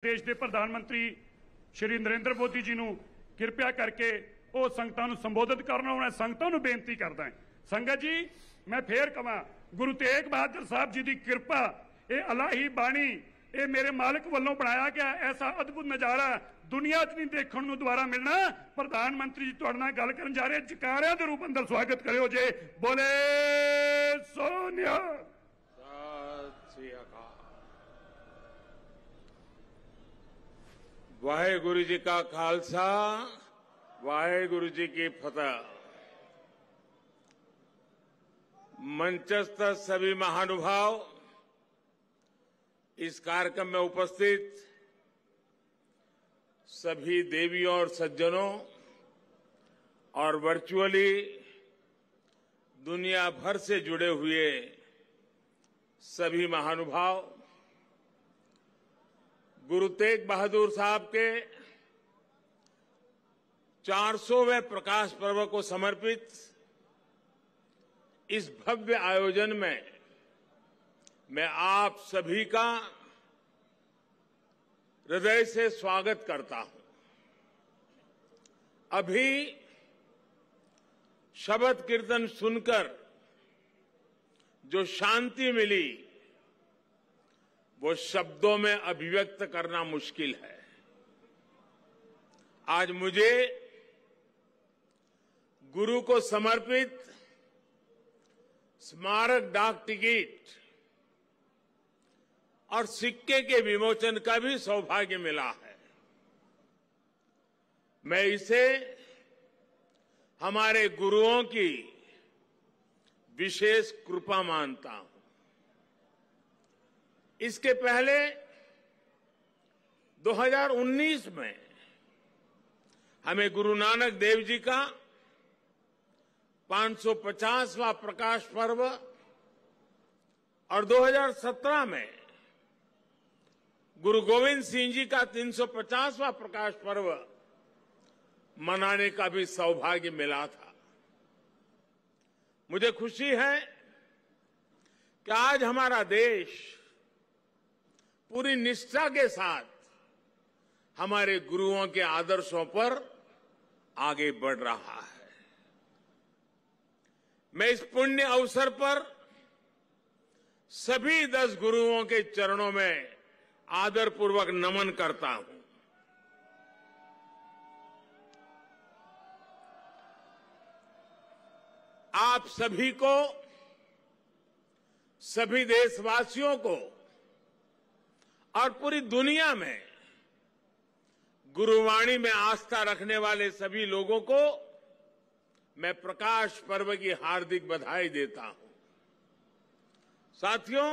देश के प्रधानमंत्री श्री नरेंद्र मोदी जी ਨੂੰ ਕਿਰਪਾ ਕਰਕੇ ਉਹ ਸੰਗਤਾਂ ਨੂੰ ਸੰਬੋਧਿਤ ਕਰਨਾ ਉਹਨਾਂ ਸੰਗਤਾਂ ਨੂੰ ਬੇਨਤੀ ਕਰਦਾ ਹਾਂ। ਸੰਗਤ ਜੀ मैं फिर कहां गुरु तेग बहादुर साहब जी की कृपा ये अलाही बाणी ये मेरे मालिक वालों बनाया गया ऐसा अद्भुत नज़ारा दुनिया च नहीं देखने को दोबारा मिलना। प्रधानमंत्री जी तुहाडे नाल गल करन जा रहे जकारियां दे रूप अंदर स्वागत करियो जे बोले सोनिया। वाहेगुरु जी का खालसा वाहेगुरु जी की फतह। मंचस्थ सभी महानुभाव, इस कार्यक्रम में उपस्थित सभी देवियों और सज्जनों और वर्चुअली दुनिया भर से जुड़े हुए सभी महानुभाव, गुरु तेग बहादुर साहब के 400वें प्रकाश पर्व को समर्पित इस भव्य आयोजन में मैं आप सभी का हृदय से स्वागत करता हूं। अभी शब्द कीर्तन सुनकर जो शांति मिली वो शब्दों में अभिव्यक्त करना मुश्किल है। आज मुझे गुरु को समर्पित स्मारक डाक टिकट और सिक्के के विमोचन का भी सौभाग्य मिला है। मैं इसे हमारे गुरुओं की विशेष कृपा मानता हूं। इसके पहले 2019 में हमें गुरु नानक देव जी का 550वां प्रकाश पर्व और 2017 में गुरु गोविंद सिंह जी का 350वां प्रकाश पर्व मनाने का भी सौभाग्य मिला था। मुझे खुशी है कि आज हमारा देश पूरी निष्ठा के साथ हमारे गुरुओं के आदर्शों पर आगे बढ़ रहा है। मैं इस पुण्य अवसर पर सभी 10 गुरुओं के चरणों में आदरपूर्वक नमन करता हूं। आप सभी को, सभी देशवासियों को और पूरी दुनिया में गुरुवाणी में आस्था रखने वाले सभी लोगों को मैं प्रकाश पर्व की हार्दिक बधाई देता हूं। साथियों,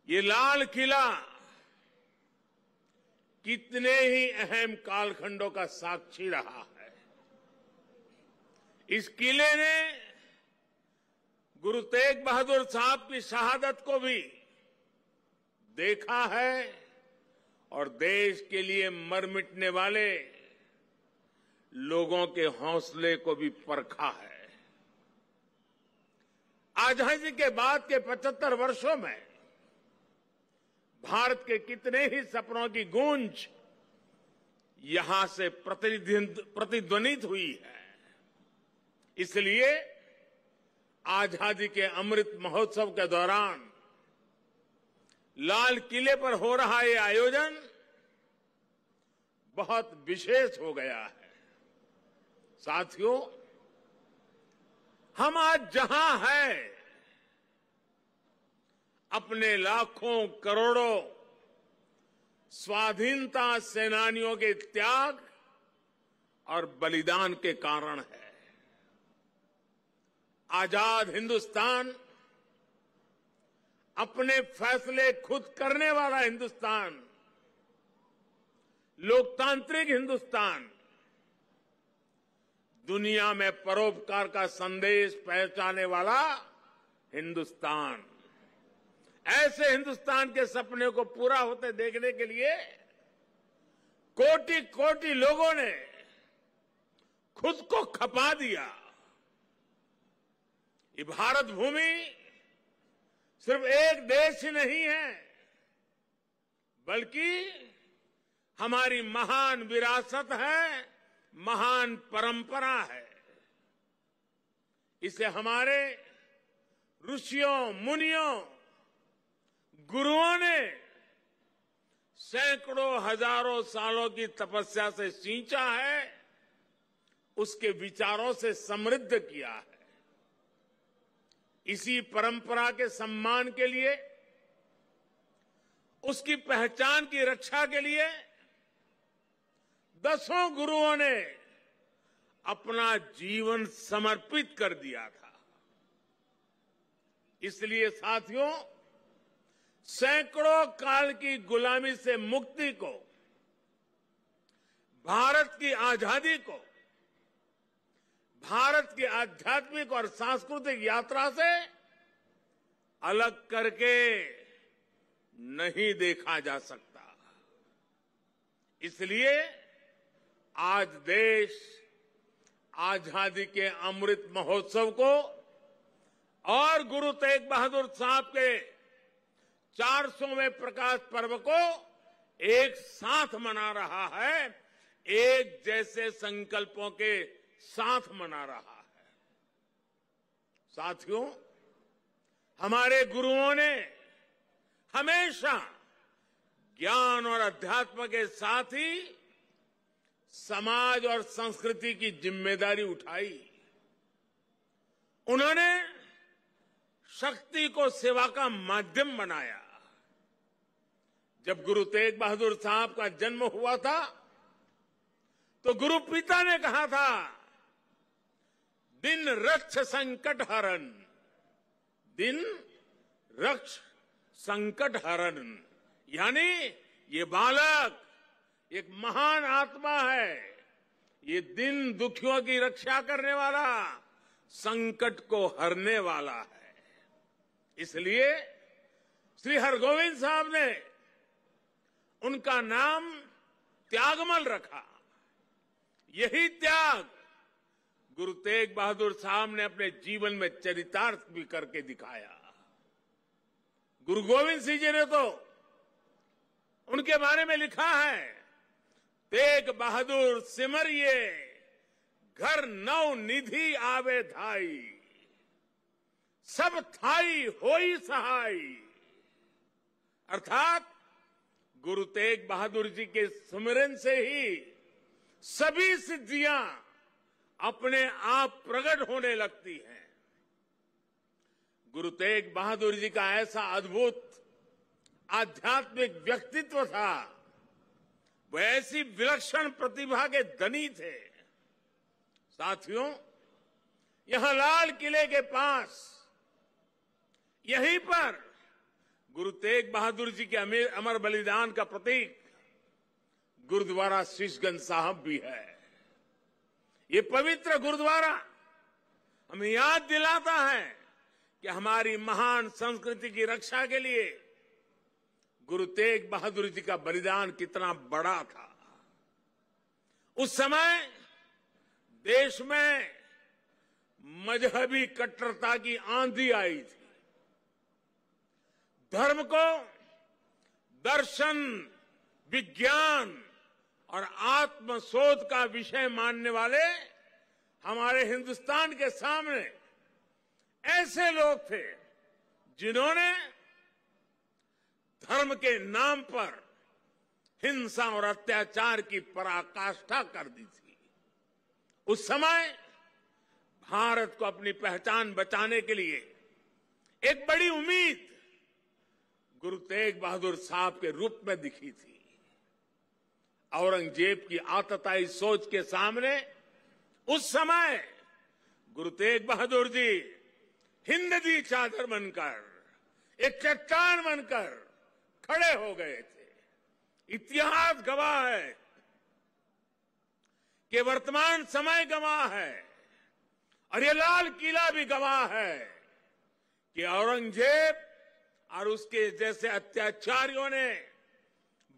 ये लाल किला कितने ही अहम कालखंडों का साक्षी रहा है। इस किले ने गुरु तेग बहादुर साहब की शहादत को भी देखा है और देश के लिए मर मिटने वाले लोगों के हौसले को भी परखा है। आजादी के बाद के 75 वर्षों में भारत के कितने ही सपनों की गूंज यहां से प्रतिध्वनित हुई है। इसलिए आजादी के अमृत महोत्सव के दौरान लाल किले पर हो रहा ये आयोजन बहुत विशेष हो गया है। साथियों, हम आज जहां हैं अपने लाखों करोड़ों स्वाधीनता सेनानियों के त्याग और बलिदान के कारण है। आजाद हिंदुस्तान, अपने फैसले खुद करने वाला हिंदुस्तान, लोकतांत्रिक हिंदुस्तान, दुनिया में परोपकार का संदेश पहुंचाने वाला हिंदुस्तान, ऐसे हिंदुस्तान के सपने को पूरा होते देखने के लिए कोटि कोटि लोगों ने खुद को खपा दिया। ये भारत भूमि सिर्फ एक देश ही नहीं है, बल्कि हमारी महान विरासत है, महान परंपरा है। इसे हमारे ऋषियों, मुनियों, गुरुओं ने सैकड़ों हजारों सालों की तपस्या से सींचा है, उसके विचारों से समृद्ध किया है। इसी परंपरा के सम्मान के लिए, उसकी पहचान की रक्षा के लिए दसों गुरुओं ने अपना जीवन समर्पित कर दिया था। इसलिए साथियों, सैकड़ों काल की गुलामी से मुक्ति को, भारत की आजादी को, भारत की आध्यात्मिक और सांस्कृतिक यात्रा से अलग करके नहीं देखा जा सकता। इसलिए आज देश आजादी के अमृत महोत्सव को और गुरु तेग बहादुर साहब के 400वें प्रकाश पर्व को एक साथ मना रहा है, एक जैसे संकल्पों के साथ मना रहा है। साथियों, हमारे गुरुओं ने हमेशा ज्ञान और अध्यात्म के साथ ही समाज और संस्कृति की जिम्मेदारी उठाई। उन्होंने शक्ति को सेवा का माध्यम बनाया। जब गुरु तेग बहादुर साहब का जन्म हुआ था तो गुरु पिता ने कहा था, दिन रक्ष संकट हरण, दिन रक्ष संकट हरण, यानी ये बालक एक महान आत्मा है, ये दिन दुखियों की रक्षा करने वाला, संकट को हरने वाला है। इसलिए श्री हरगोविंद साहब ने उनका नाम त्यागमल रखा। यही त्याग गुरु तेग बहादुर साहब ने अपने जीवन में चरितार्थ भी करके दिखाया। गुरु गोविंद सिंह जी ने तो उनके बारे में लिखा है, तेग बहादुर सिमरिये घर नौ निधि आवे धाई, सब थाई होई सहाय। अर्थात गुरु तेग बहादुर जी के सुमिरन से ही सभी सिद्धियां अपने आप प्रकट होने लगती हैं। गुरु तेग बहादुर जी का ऐसा अद्भुत आध्यात्मिक व्यक्तित्व था, वो ऐसी विलक्षण प्रतिभा के धनी थे। साथियों, यहां लाल किले के पास, यहीं पर गुरु तेग बहादुर जी के अमर बलिदान का प्रतीक गुरुद्वारा शीशगंज साहब भी है। ये पवित्र गुरुद्वारा हमें याद दिलाता है कि हमारी महान संस्कृति की रक्षा के लिए गुरु तेग बहादुर जी का बलिदान कितना बड़ा था। उस समय देश में मजहबी कट्टरता की आंधी आई थी। धर्म को दर्शन, विज्ञान और आत्मशोध का विषय मानने वाले हमारे हिंदुस्तान के सामने ऐसे लोग थे जिन्होंने धर्म के नाम पर हिंसा और अत्याचार की पराकाष्ठा कर दी थी। उस समय भारत को अपनी पहचान बचाने के लिए एक बड़ी उम्मीद गुरु तेग बहादुर साहब के रूप में दिखी थी। औरंगजेब की आतताई सोच के सामने उस समय गुरु तेग बहादुर जी हिंददी चादर बनकर, एक चट्टान बनकर खड़े हो गए थे। इतिहास गवाह है कि वर्तमान समय गवाह है और ये लाल किला भी गवाह है कि औरंगजेब और उसके जैसे अत्याचारियों ने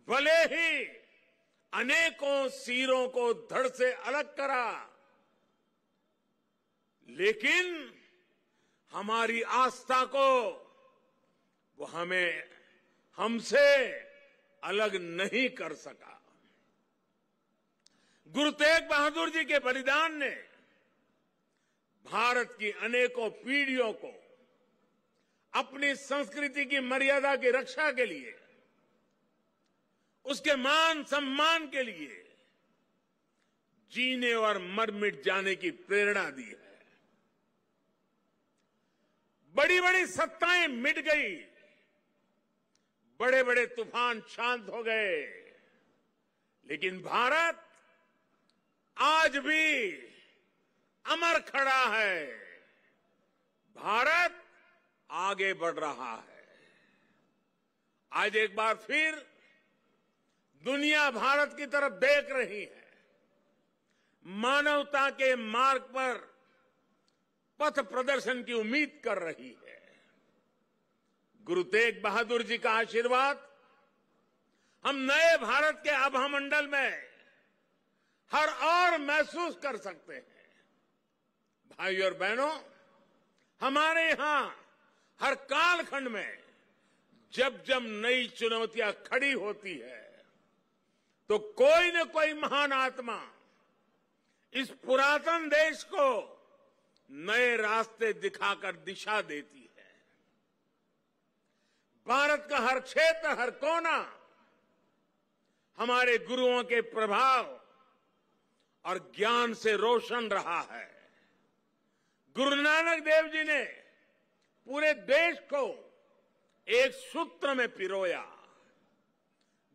भले ही अनेकों सिरों को धड़ से अलग करा, लेकिन हमारी आस्था को वो हमसे अलग नहीं कर सका। गुरु तेग बहादुर जी के बलिदान ने भारत की अनेकों पीढ़ियों को अपनी संस्कृति की मर्यादा की रक्षा के लिए, उसके मान सम्मान के लिए जीने और मर मिट जाने की प्रेरणा दी है। बड़ी बड़ी सत्ताएं मिट गई, बड़े बड़े तूफान शांत हो गए, लेकिन भारत आज भी अमर खड़ा है। भारत आगे बढ़ रहा है। आज एक बार फिर दुनिया भारत की तरफ देख रही है। मानवता के मार्ग पर पथ प्रदर्शन की उम्मीद कर रही है। गुरु तेग बहादुर जी का आशीर्वाद हम नए भारत के आभामंडल में हर और महसूस कर सकते हैं। भाइयों और बहनों, हमारे यहां हर कालखंड में जब जब नई चुनौतियां खड़ी होती है तो कोई न कोई महान आत्मा इस पुरातन देश को नए रास्ते दिखाकर दिशा देती है। भारत का हर क्षेत्र, हर कोना हमारे गुरुओं के प्रभाव और ज्ञान से रोशन रहा है। गुरु नानक देव जी ने पूरे देश को एक सूत्र में पिरोया।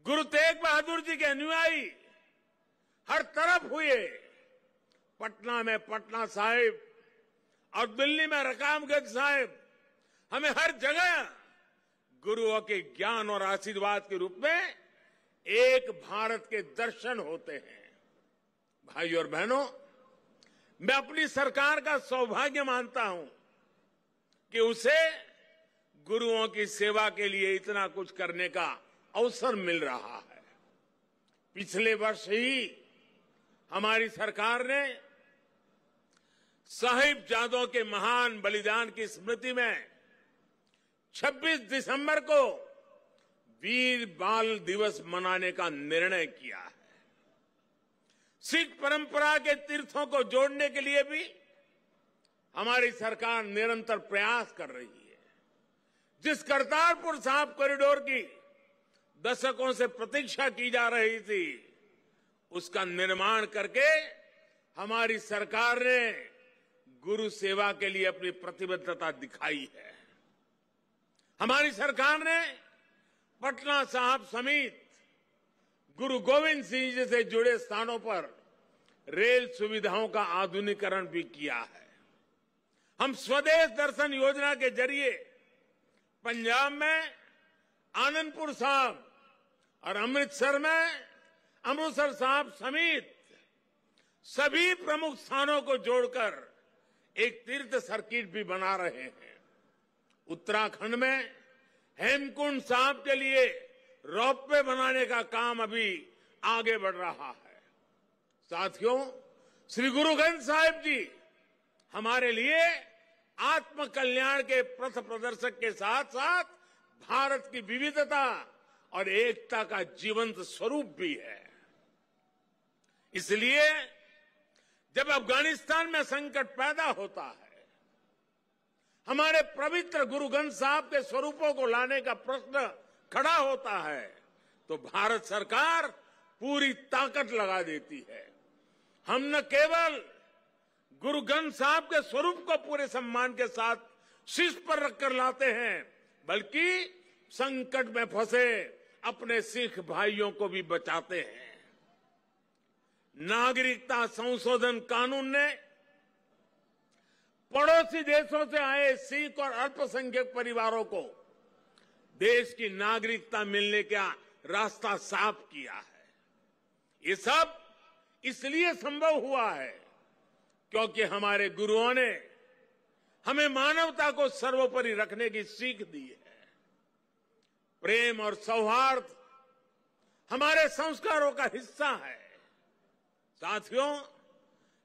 गुरु तेग बहादुर जी के अनुयायी हर तरफ हुए। पटना में पटना साहिब और दिल्ली में रकाबगंज साहिब, हमें हर जगह गुरुओं के ज्ञान और आशीर्वाद के रूप में एक भारत के दर्शन होते हैं। भाइयों और बहनों, मैं अपनी सरकार का सौभाग्य मानता हूं कि उसे गुरुओं की सेवा के लिए इतना कुछ करने का अवसर मिल रहा है। पिछले वर्ष ही हमारी सरकार ने साहिबजादों के महान बलिदान की स्मृति में 26 दिसंबर को वीर बाल दिवस मनाने का निर्णय किया है। सिख परंपरा के तीर्थों को जोड़ने के लिए भी हमारी सरकार निरंतर प्रयास कर रही है। जिस करतारपुर साहिब कॉरिडोर की दशकों से प्रतीक्षा की जा रही थी, उसका निर्माण करके हमारी सरकार ने गुरु सेवा के लिए अपनी प्रतिबद्धता दिखाई है। हमारी सरकार ने पटना साहिब समेत गुरु गोविंद सिंह जी से जुड़े स्थानों पर रेल सुविधाओं का आधुनिकीकरण भी किया है। हम स्वदेश दर्शन योजना के जरिए पंजाब में आनंदपुर साहिब और अमृतसर में अमृतसर साहिब समेत सभी प्रमुख स्थानों को जोड़कर एक तीर्थ सर्किट भी बना रहे हैं। उत्तराखंड में हेमकुंड साहिब के लिए रोपवे बनाने का काम अभी आगे बढ़ रहा है। साथियों, श्री गुरु ग्रंथ साहिब जी हमारे लिए आत्म कल्याण के पथ प्रदर्शक के साथ साथ भारत की विविधता और एकता का जीवंत स्वरूप भी है। इसलिए जब अफगानिस्तान में संकट पैदा होता है, हमारे पवित्र गुरु ग्रंथ साहिब के स्वरूपों को लाने का प्रश्न खड़ा होता है, तो भारत सरकार पूरी ताकत लगा देती है। हम न केवल गुरु ग्रंथ साहिब के स्वरूप को पूरे सम्मान के साथ शीर्ष पर रखकर लाते हैं, बल्कि संकट में फंसे अपने सिख भाइयों को भी बचाते हैं। नागरिकता संशोधन कानून ने पड़ोसी देशों से आए सिख और अल्पसंख्यक परिवारों को देश की नागरिकता मिलने का रास्ता साफ किया है। ये सब इसलिए संभव हुआ है क्योंकि हमारे गुरुओं ने हमें मानवता को सर्वोपरि रखने की सीख दी है। प्रेम और सौहार्द हमारे संस्कारों का हिस्सा है। साथियों,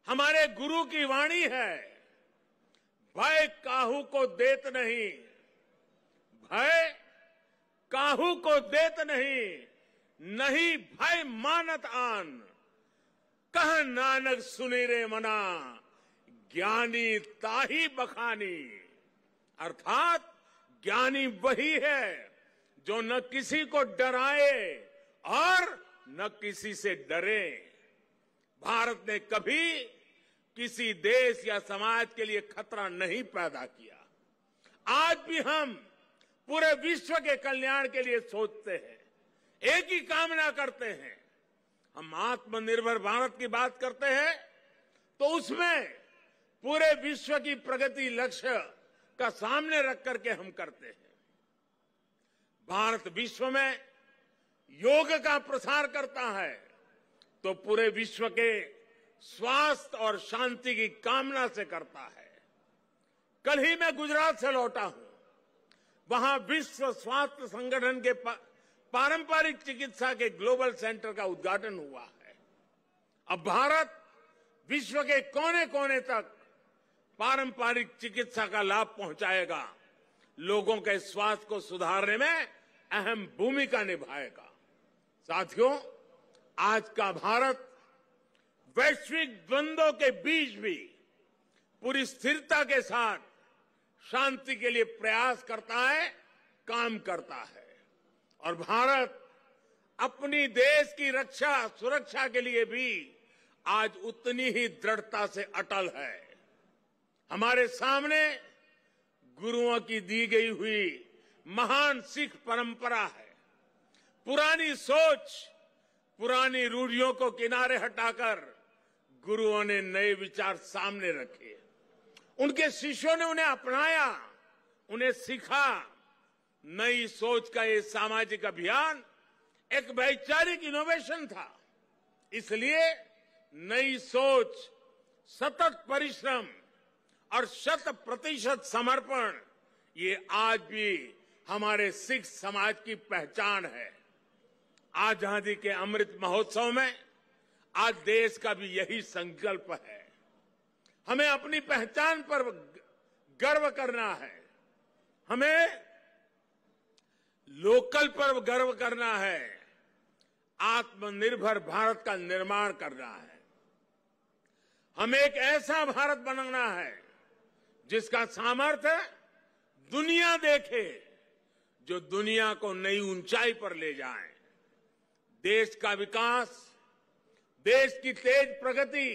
हमारे गुरु की वाणी है, भय काहू को देत नहीं, भय काहू को देत नहीं, नहीं भय मानत आन, कह नानक सुनी रे मना, ज्ञानी ताही बखानी। अर्थात ज्ञानी वही है जो न किसी को डराए और न किसी से डरे। भारत ने कभी किसी देश या समाज के लिए खतरा नहीं पैदा किया। आज भी हम पूरे विश्व के कल्याण के लिए सोचते हैं, एक ही कामना करते हैं। हम आत्मनिर्भर भारत की बात करते हैं तो उसमें पूरे विश्व की प्रगति लक्ष्य का सामने रख करके हम करते हैं। भारत विश्व में योग का प्रसार करता है तो पूरे विश्व के स्वास्थ्य और शांति की कामना से करता है। कल ही मैं गुजरात से लौटा हूं, वहां विश्व स्वास्थ्य संगठन के पारंपरिक चिकित्सा के ग्लोबल सेंटर का उद्घाटन हुआ है। अब भारत विश्व के कोने कोने तक पारंपरिक चिकित्सा का लाभ पहुंचाएगा, लोगों के स्वास्थ्य को सुधारने में अहम भूमिका निभाएगा। साथियों, आज का भारत वैश्विक द्वंद्वों के बीच भी पूरी स्थिरता के साथ शांति के लिए प्रयास करता है, काम करता है। और भारत अपनी देश की रक्षा सुरक्षा के लिए भी आज उतनी ही दृढ़ता से अटल है। हमारे सामने गुरुओं की दी गई हुई महान सिख परंपरा है। पुरानी सोच, पुरानी रूढ़ियों को किनारे हटाकर गुरुओं ने नए विचार सामने रखे। उनके शिष्यों ने उन्हें अपनाया, उन्हें सीखा। नई सोच का ये सामाजिक अभियान एक वैचारिक इनोवेशन था। इसलिए नई सोच, सतत परिश्रम और 100% समर्पण, ये आज भी हमारे सिख समाज की पहचान है। आजादी के अमृत महोत्सव में आज देश का भी यही संकल्प है। हमें अपनी पहचान पर गर्व करना है, हमें लोकल पर गर्व करना है, आत्मनिर्भर भारत का निर्माण करना है। हमें एक ऐसा भारत बनाना है जिसका सामर्थ्य दुनिया देखे, जो दुनिया को नई ऊंचाई पर ले जाए। देश का विकास, देश की तेज प्रगति,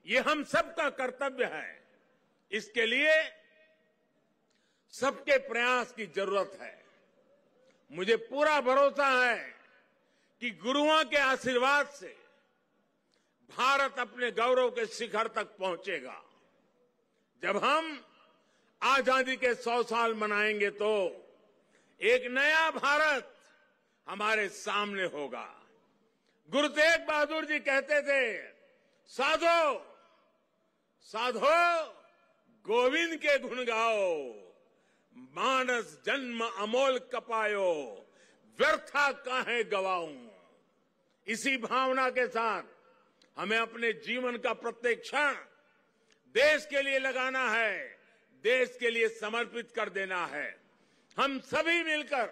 ये हम सबका कर्तव्य है। इसके लिए सबके प्रयास की जरूरत है। मुझे पूरा भरोसा है कि गुरुओं के आशीर्वाद से भारत अपने गौरव के शिखर तक पहुंचेगा। जब हम आजादी के 100 साल मनाएंगे तो एक नया भारत हमारे सामने होगा। गुरु तेग बहादुर जी कहते थे, साधो साधो गोविंद के गुण गाओ, मानस जन्म अमोल कपायो, व्यर्था काहे गवाऊं। इसी भावना के साथ हमें अपने जीवन का प्रत्येक क्षण देश के लिए लगाना है, देश के लिए समर्पित कर देना है। हम सभी मिलकर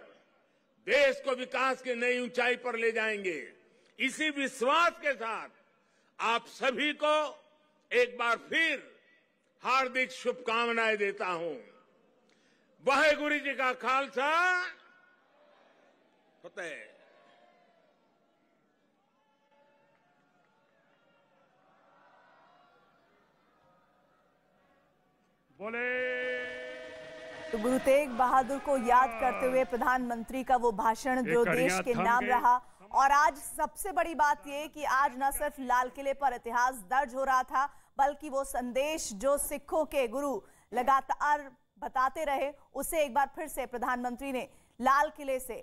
देश को विकास की नई ऊंचाई पर ले जाएंगे। इसी विश्वास के साथ आप सभी को एक बार फिर हार्दिक शुभकामनाएं देता हूं। वाहेगुरु जी का खालसा, फतेह। बोले। तो गुरु तेग बहादुर को याद करते हुए प्रधानमंत्री का वो भाषण जो देश के नाम रहा। और आज सबसे बड़ी बात ये कि आज न सिर्फ लाल किले पर इतिहास दर्ज हो रहा था, बल्कि वो संदेश जो सिखों के गुरु लगातार बताते रहे, उसे एक बार फिर से प्रधानमंत्री ने लाल किले से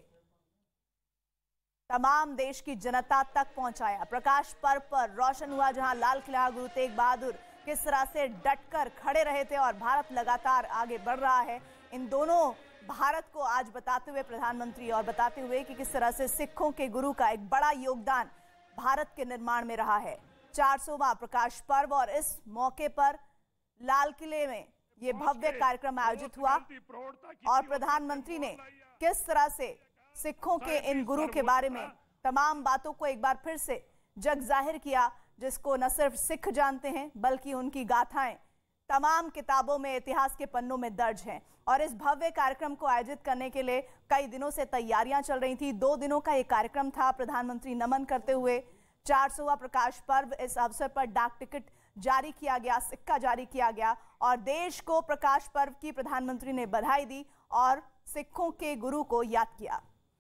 तमाम देश की जनता तक पहुंचाया। प्रकाश पर्व पर रोशन हुआ जहां लाल किला गुरु तेग बहादुर किस तरह से डटकर खड़े रहे थे और भारत लगातार आगे बढ़ रहा है। इन दोनों भारत को आज बताते हुए प्रधानमंत्री और बताते हुए कि किस तरह से सिखों के गुरु का एक बड़ा योगदान भारत के निर्माण में रहा है। 400वां प्रकाश पर्व और इस मौके पर लाल किले में ये भव्य कार्यक्रम आयोजित हुआ और प्रधानमंत्री ने किस तरह से सिखों के इन गुरु के बारे में तमाम बातों को एक बार फिर से जग जाहिर किया, जिसको न सिर्फ सिख जानते हैं बल्कि उनकी गाथाएं तमाम किताबों में, इतिहास के पन्नों में दर्ज हैं। और इस भव्य कार्यक्रम को आयोजित करने के लिए कई दिनों से तैयारियां चल रही थी। 2 दिनों का ये कार्यक्रम था। प्रधानमंत्री नमन करते हुए 400वां प्रकाश पर्व, इस अवसर पर डाक टिकट जारी किया गया, सिक्का जारी किया गया और देश को प्रकाश पर्व की प्रधानमंत्री ने बधाई दी और सिखों के गुरु को याद किया।